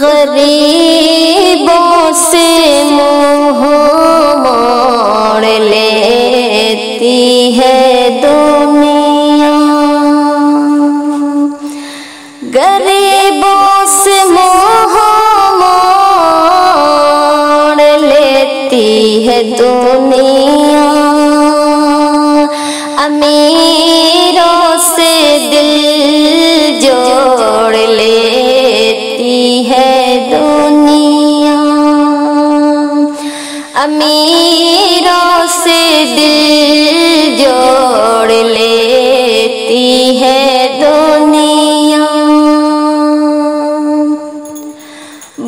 غریبوں سے منہ موڑ لیتی ہے دنیا، غریبوں سے منہ موڑ لیتی ہے دنیا، امیروں سے دل جوڑ لیتی ہے دنیا، امیروں سے دل جوڑ لیتی ہے دنیا۔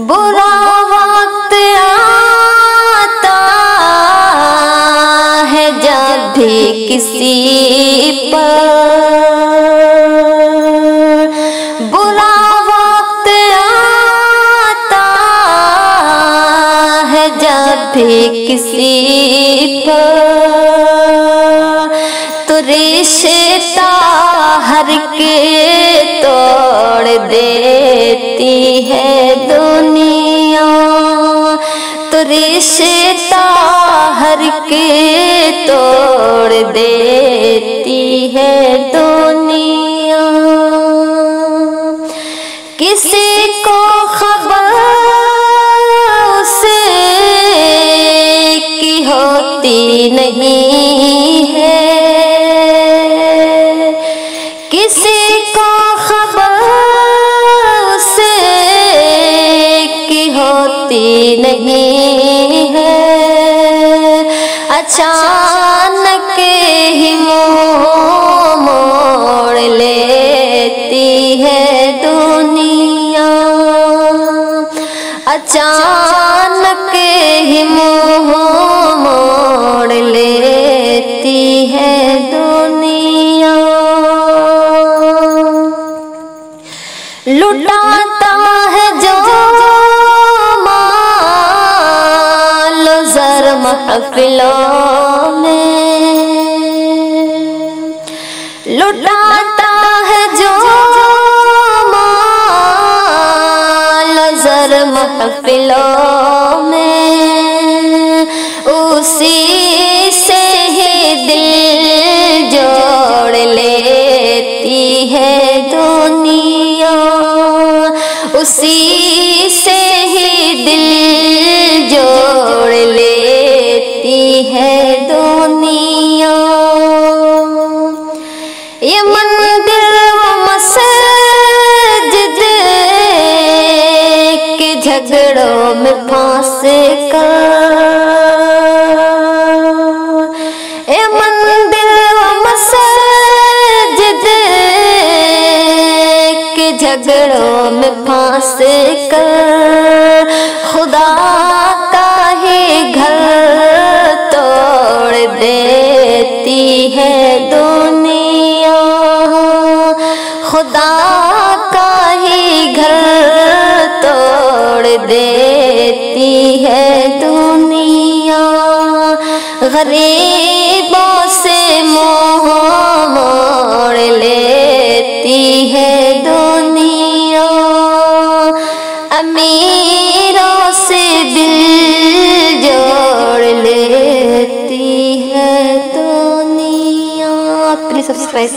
برا وقت آتا ہے جب بھی کسی پر، برا وقت آتا ہے جب بھی کسی پر، تو رشتہ ہر کے توڑ دیتی ہے دنیا، تو رشتہ ہر کے توڑ دیتی ہے دنیا۔ کسی کو خبر سے کی ہوتی نہیں ہے، کسی کو خبر سے کی ہوتی نہیں ہے، اچانک ہی منہ موڑ لیتی ہے دنیا، اچانک ہی منہ موڑ لیتی ہے دنیا۔ لٹاتا ہے جو مال و زر محفلوں میں، لٹاتا ہے جو مال و زر محفلوں میں، اسی سے ہی دل جوڑ لیتی ہے دنیا، اسی سے ہی دل جوڑ لیتی ہے دنیا۔ یہ مندر و مسجد کے جھگڑوں میں پھنس کر، یہ مندر و مسجد کے جھگڑوں میں پھنس کر، خدا کا ہی گھر توڑ دیتی ہے دنیا، خدا کا ہی گھر توڑ دیتی ہے دنیا، غریبوں سے منہ موڑ لیتی ہے دنیا، امیروں سے دل جوڑ لیتی ہے دنیا۔ Please subscribe